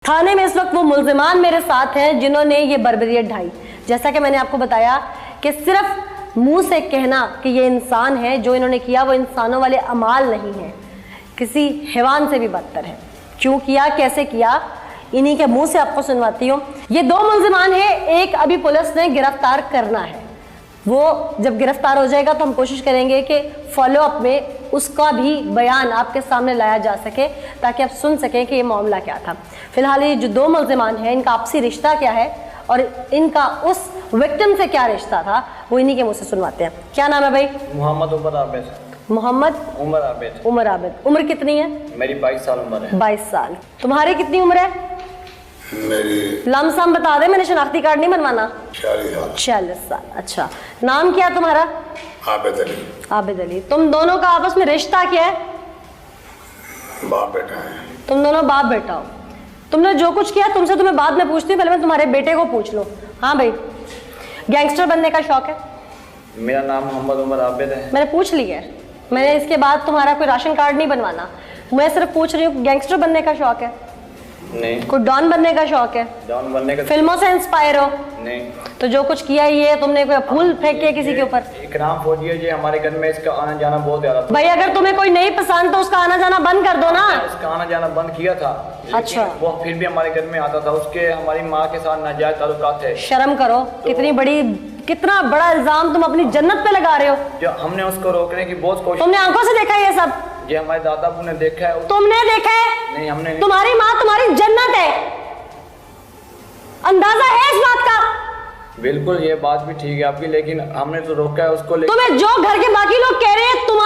थाने में इस वक्त वो मुल्जिमान मेरे साथ हैं जिन्होंने ये बर्बरियत ढाई। जैसा कि मैंने आपको बताया कि सिर्फ मुंह से कहना कि ये इंसान है, जो इन्होंने किया वो इंसानों वाले अमाल नहीं है, किसी हैवान से भी बदतर है। क्यों किया, कैसे किया, इन्हीं के मुंह से आपको सुनवाती हूँ। ये दो मुल्जिमान हैं, एक अभी पुलिस ने गिरफ्तार करना है। वो जब गिरफ्तार हो जाएगा तो हम कोशिश करेंगे कि फॉलो अप में उसका भी बयान आपके सामने लाया जा सके, ताकि आप सुन सकें कि ये मामला क्या था। फिलहाल ये जो दो मुल्जिमान हैं, इनका आपसी रिश्ता क्या है और इनका उस विक्टिम से क्या रिश्ता था, वो इन्हीं के मुंह से सुनवाते हैं। क्या नाम है भाई? मोहम्मद उमर आबिद। मोहम्मद उमर आबिद। उमर आबिद। उम्र कितनी है? मेरी 22 साल उम्र है। 22 साल। तुम्हारी कितनी उम्र है? मेरी लमसम बता दे, मैंने शनाख्ती कार्ड नहीं बनवाना। 40 साल। अच्छा, नाम क्या तुम्हारा? आबिद अली। आबिद अली। तुम दोनों का आपस में रिश्ता क्या है? बाप बेटा है। तुम दोनों बाप बेटा हो। तुमने जो कुछ किया तुमसे तुम्हें बाद में पूछती हूँ, पहले मैं तुम्हारे बेटे को पूछ लो। हाँ भाई, गैंगस्टर बनने का शौक है? मेरा नाम मोहम्मद उमर आबिद है। मैंने पूछ लिया है, मैंने इसके बाद तुम्हारा कोई राशन कार्ड नहीं बनवाना। मैं सिर्फ पूछ रही हूँ, गैंगस्टर बनने का शौक है? नहीं। कोई डॉन बनने का शौक है? डॉन बनने का फिल्मों से इंस्पायर हो? नहीं। तो जो कुछ किया ये तुमने कोई फूल फेंके किसी के ऊपर? इकराम फौजी है, ये हमारे घर में इसका आना जाना बहुत ज्यादा था। भाई अगर तुम्हें कोई नहीं पसंद तो उसका आना जाना बंद कर दो ना। उसका आना जाना बंद किया था, अच्छा। वो फिर भी हमारे घर में आता था। उसके हमारी माँ के साथ नाजायज ताल्लुकात थे। शर्म करो, कितना बड़ा इल्जाम तुम अपनी जन्नत पे लगा रहे हो। जो हमने उसको रोकने की बहुत कोशिश। तुमने आंखों से देखा ये सब? ये हमारे दादाबू ने देखा है। तुमने देखा है? नहीं, हमने नहीं। तुम्हारी माँ तुम्हारी जन्नत है, अंदाजा है इस बात का? बिल्कुल, ये बात भी ठीक है आपकी, लेकिन हमने तो रोका है उसको। तुम्हें जो घर के बाकी लोग कह रहे हैं, तुम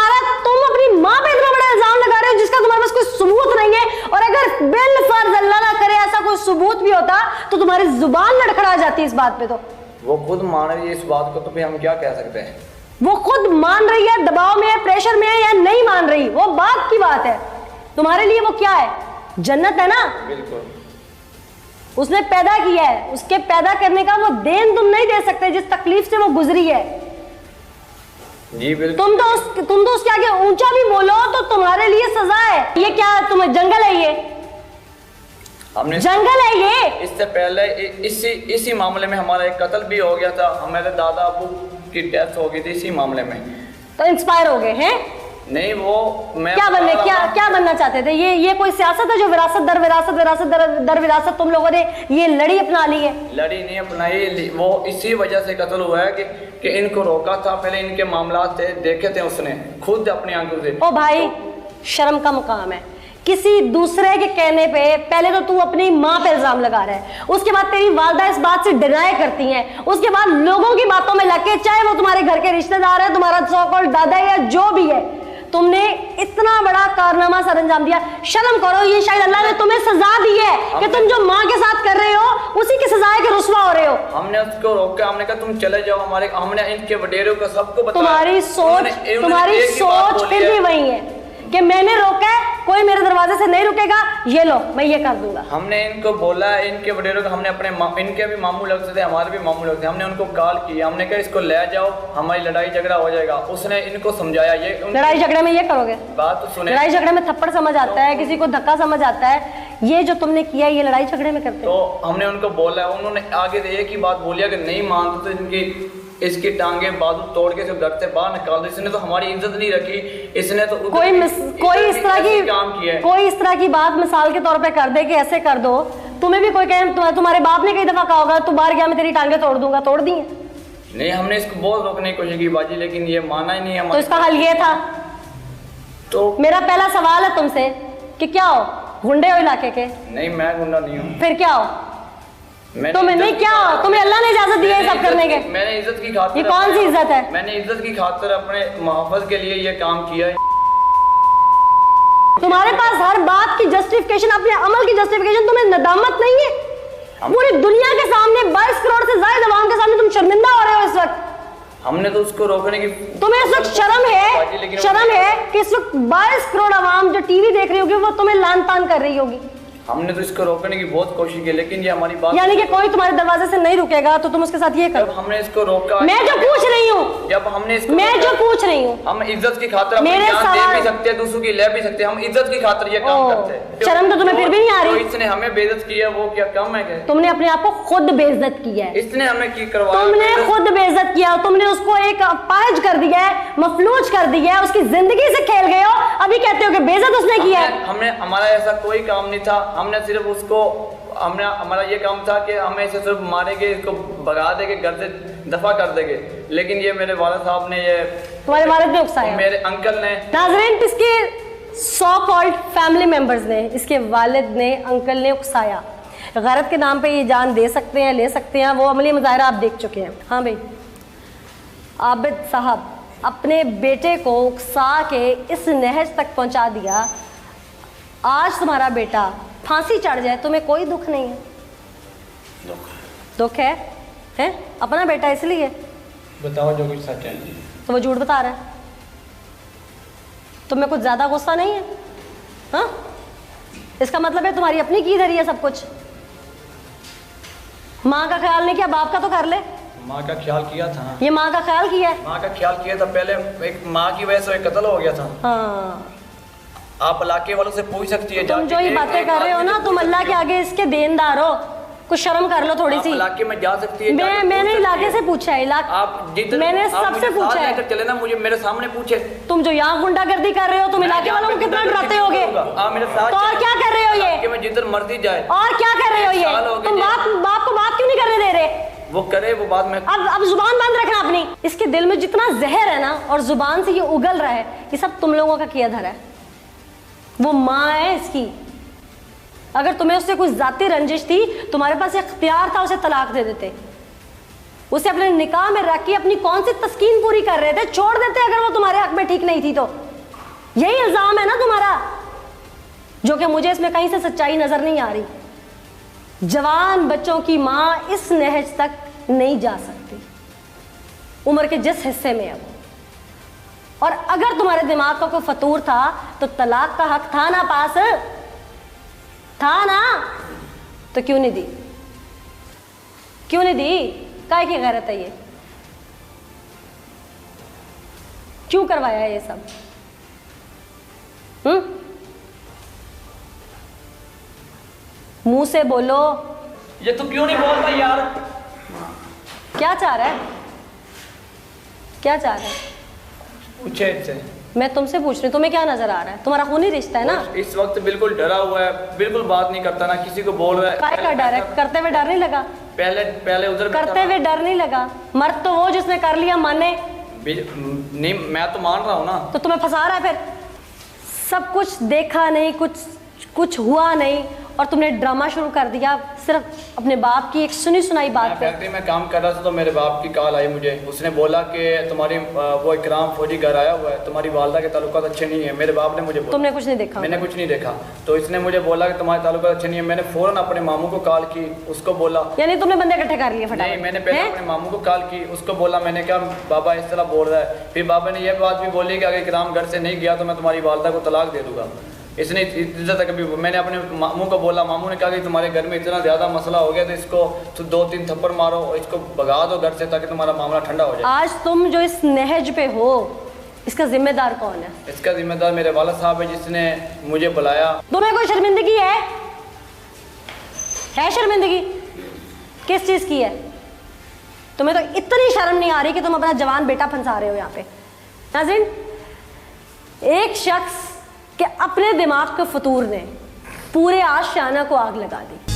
अपनी माँ पे इतना बड़ा इल्जाम लगा रहे हो जिसका तुम्हारे पास कोई सबूत नहीं है। और अगर बिलफर्ज अल्लाह ना करे ऐसा कोई सबूत भी होता तो तुम्हारी जुबान लड़खड़ा जाती इस बात पे। तो वो खुद मान रही है इस बात को, तो फिर हम क्या कह सकते हैं? वो खुद मान रही है, दबाव में है, प्रेशर में है, या नहीं मान रही, वो बात की बात है। तुम्हारे लिए वो क्या है? जन्नत है ना? बिल्कुल। उसने पैदा किया है, उसके पैदा करने का वो देन तुम नहीं दे सकते जिस तकलीफ से वो गुजरी है। जी बिल्कुल। तुम तो उसके आगे ऊंचा भी बोलो तो तुम्हारे लिए सजा है। ये क्या तुम्हें जंगल है? ये हमने जंगल है ये। इससे पहले इसी मामले में हमारा एक कत्ल भी हो गया था। हमारे दादा अबू की डेथ हो गई थी इसी मामले में। तो इंस्पायर हो गए हैं? नहीं, वो मैं क्या बनना चाहते थे? ये कोई सियासत है जो विरासत दर विरासत तुम लोगों ने ये लड़ी अपना ली है? लड़ी नहीं अपनाई, वो इसी वजह से कत्ल हुआ है कि इनको रोका था। पहले इनके मामला थे, देखे थे उसने खुद अपनी आंखों से। ओ भाई, शर्म का मुकाम है। किसी दूसरे के कहने पे पहले तो तू अपनी माँ पे इल्जाम लगा रहा है, उसके बाद तेरी वालदा इस बात से डिनाई करती हैं, उसके बाद लोगों की बातों में लगे, चाहे वो तुम्हारे घर के रिश्तेदार है, तुम्हारा सो कॉल्ड दादा या जो भी है, तुमने इतना बड़ा कारनामा सर अंजाम दिया। शर्म करो, ये शायद अल्लाह ने तुम्हें सजा दी है कि तुम जो माँ के साथ कर रहे हो उसी की सजा है कि रुस्वा हो रहे हो। हमने उसको रोका, हमने कहा तुम चले जाओ। हमने इनके वडेरों को सबको बताया। तुम्हारी सोच फिर भी वही है कि मैंने रोका है, कोई मेरे दरवाजे से नहीं रुकेगा, ये लो मैं ये कर दूंगा। हमने इनको बोला, इनके वडेरों को, हमने अपने इनके भी मामू लगते थे, हमारे भी मामू लगते थे। हमने उनको कॉल किया, हमने कहा इसको ले जाओ, हमारी लड़ाई झगड़ा हो जाएगा। उसने इनको समझाया। ये लड़ाई झगड़े में ये करोगे? बात तो सुने। लड़ाई झगड़े में थप्पड़ समझ आता है, किसी को धक्का समझ आता है, ये जो तुमने किया ये लड़ाई झगड़े में करते? तो हमने उनको बोला, उन्होंने आगे एक ही बात बोली कि नहीं मानते तो इसकी टांगे बाजू तोड़ के सिर्फ घर से बाहर निकाल दो। इसने तो हमारी इज्जत नहीं रखी, इसने तो कोई इस तरह की बात मिसाल के तौर पे कर दे कि ऐसे कर दो। तुम्हें भी कोई कहे, तुम्हारे बाप ने कई दफा कहा होगा तू बाहर गया मैं तेरी टांगे तोड़ दूंगा, तोड़ दी है? नहीं, हमने इसको बहुत रोकने की कोशिश की बाजी, लेकिन ये माना ही नहीं है। तो इसका हल ये था। तो मेरा पहला सवाल है तुमसे कि क्या हो, गुंडे हो इलाके के? नहीं, मैं गुंडा नहीं हूँ। फिर क्या हो? तुम्हें नहीं, क्या हो? तुम्हें अल्लाह ने इजाजत दी है सब करने के? मैंने इज्जत की खातिर। ये कौन सी इज्जत है? मैंने इज्जत की खातिर अपने मुहफ़्फ़ज़ के लिए ये काम किया है। तुम्हारे पास हर बात की जस्टिफिकेशन, अपने अमल की जस्टिफिकेशन, तुम्हें नदामत नहीं है? पूरी दुनिया के सामने 22 करोड़ से ज्यादा अवाम के सामने तुम शर्मिंदा हो रहे हो इस वक्त। हमने तो उसको रोकने की। तुम्हें इस वक्त शर्म है कि इस वक्त 22 करोड़ अवाम जो टीवी देख रही होगी वो तुम्हें लान तान कर रही होगी। हमने तो इसको रोकने की बहुत कोशिश की, लेकिन ये हमारी बात, यानी कि कोई तुम्हारे दरवाजे से नहीं रुकेगा तो तुम उसके साथ ये जब करो। हमने इसको रोका, मैं जो पूछ रही हूँ, जब हमने इसको मैं जो रोका, पूछ रही हूँ, हम इज्जत की खातिर अपनी मेरे जान दे सवाल- भी सकते हैं, दूसरों की ले भी सकते हैं, हम इज्जत की खातिर ये काम करते हैं। शर्म तो तुम्हें फिर भी नहीं आ रही? तो इसने हमें बेइज्जत किया, वो क्या कम है क्या? तुमने अपने आप को खुद बेइज्जत किया है, इसने हमें की करवाया, तुमने खुद बेइज्जत किया, तुमने उसको एक अपाहिज कर दिया है, मफलूज कर दिया है, उसकी जिंदगी से खेल गए हो, अभी कहते हो कि बेइज्जत उसने किया है। हमने हमारा ऐसा कोई काम नहीं था, हमने सिर्फ उसको, हमने हमारा ये काम था कि हमें इसे सिर्फ मारेंगे, इसको भगा देंगे, घर से दफा कर देंगे, लेकिन ये मेरे वालिद साहब ने, ये तुम्हारे वालिद ने उकसाया, मेरे अंकल ने, नाज़रीन इसके सो कॉल्ड फैमिली मेंबर्स ने, इसके वालिद ने, अंकल ने उकसाया। गैरत के नाम पे ये जान दे सकते हैं, ले सकते हैं, वो अमली मुजाहिरा आप देख चुके हैं। हाँ भाई, आबिद साहब अपने बेटे को उकसा के इस नहज तक पहुंचा दिया, आज तुम्हारा बेटा फांसी चढ़ जाए तुम्हें कोई दुख नहीं है? दुख है, हैं? अपना बेटा इसलिए बताओ जो कुछ सच है। तो वो झूठ बता रहा है, तुम्हें कुछ ज्यादा गुस्सा नहीं है? हाँ, इसका मतलब है तुम्हारी अपनी की धरी है सब कुछ। माँ का ख्याल नहीं किया, बाप का तो कर ले। माँ का ख्याल किया था, ये माँ का ख्याल किया है। माँ का ख्याल किया था, पहले एक माँ की वजह से एक कत्ल हो गया था। हाँ, आप इलाके वालों से पूछ सकती है, तुम जो ये बातें कर रहे हो ना, तुम अल्लाह के आगे इसके देनदार हो, कुछ शर्म कर लो थोड़ी सी। इलाके में जा सकती है, मैंने इलाके से पूछा है, आप जितने, मैंने सबसे पूछा है। चले ना, मुझे मेरे सामने पूछे, तुम जो यहाँ गुंडागर्दी कर रहे हो, तुम इलाके वालों को कितना डराते होगे? आप मेरे साथ तो और क्या कर रहे हो ये? में जिधर मर्जी जाए, और क्या कर रहे हो ये? तुम बाप को बात क्यों नहीं करने दे रहे? वो करे, वो बाद में। अब जुबान बंद रखना अपनी। इसके दिल में जितना जहर है ना, और जुबान से ये उगल रहा है, ये सब तुम लोगों का किया धरा है। वो माँ है इसकी, अगर तुम्हें उससे कोई जाती रंजिश थी, तुम्हारे पास इख्तियार था, उसे तलाक दे देते, उसे अपने निकाह में रख के अपनी कौन सी तस्कीन पूरी कर रहे थे, छोड़ देते अगर वो तुम्हारे हक में ठीक नहीं थी तो। यही इल्जाम है ना तुम्हारा, जो कि मुझे इसमें कहीं से सच्चाई नजर नहीं आ रही। जवान बच्चों की माँ इस नहज तक नहीं जा सकती, उम्र के जिस हिस्से में है वो। और अगर तुम्हारे दिमाग का कोई फतूर था तो तलाक का हक था ना पास, था ना, तो क्यों नहीं दी? क्यों नहीं दी? काहे की गैरत है ये? क्यों करवाया ये सब? मुंह से बोलो। ये तू क्यों नहीं बोलता यार? क्या चाह रहा है? क्या चाह रहा है? पूछे इनसे। मैं तुमसे पूछ रही हूँ, तुम्हें क्या नजर आ रहा है? तुम्हारा खूनी रिश्ता है ना? इस वक्त बिल्कुल डरा हुआ है, बिल्कुल बात नहीं करता, ना किसी को बोल रहा है। काय का डर है? करते हुए डर नहीं लगा? पहले उधर करते हुए डर नहीं लगा? मर्द तो वो जिसने कर लिया माने। नहीं, मैं तो मान रहा हूँ ना। तो तुम्हें फंसा रहा है फिर? सब कुछ देखा नहीं, कुछ हुआ नहीं, और तुमने ड्रामा शुरू कर दिया सिर्फ अपने बाप की एक सुनी सुनाई बात मैं पे। फैक्ट्री में काम कर रहा था तो मेरे बाप की कॉल आई मुझे, उसने बोला कि तुम्हारी वो इकराम फौजी घर आया हुआ है, तुम्हारी वालदा के ताल्लुकात अच्छे नहीं है। मेरे बाप ने मुझे बोला। तुमने कुछ नहीं देखा? मैंने कुछ नहीं देखा, तो इसने मुझे बोला कि तुम्हारे ताल्लुकात अच्छे नहीं है। मैंने फौरन अपने मामू को कॉल की, उसको बोला। यानी तुमने बंदे इकट्ठे कर लिए फटाफट? नहीं, मैंने पहले अपने मामू को कॉल की, उसको बोला, मैंने कहा बाबा इस तरह बोल रहा है। फिर बाबा ने यह बात भी बोली कि अगर इकराम घर से नहीं गया तो मैं तुम्हारी वालदा को तलाक दे दूंगा। इसने इज्जत तक भी, मैंने अपने मामू को बोला, मामू ने कहा कि तुम्हारे घर में इतना ज़्यादा मसला हो गया तो इसको 2-3 थप्पड़ मारो और इसको भगा दो घर से ताकि तुम्हारा मामला ठंडा हो जाए। आज तुम जो इस नहज पे हो, इसका जिम्मेदार कौन है? इसका जिम्मेदार मेरे वालिद साहब है, जिसने मुझे बुलाया। तुम्हें कोई शर्मिंदगी है? शर्मिंदगी किस चीज़ की है? तुम्हें तो इतनी शर्म नहीं आ रही कि तुम अपना जवान बेटा फंसा रहे हो यहाँ पे। नाज़रीन, एक शख्स के अपने दिमाग के फतूर ने पूरे आशियाना को आग लगा दी।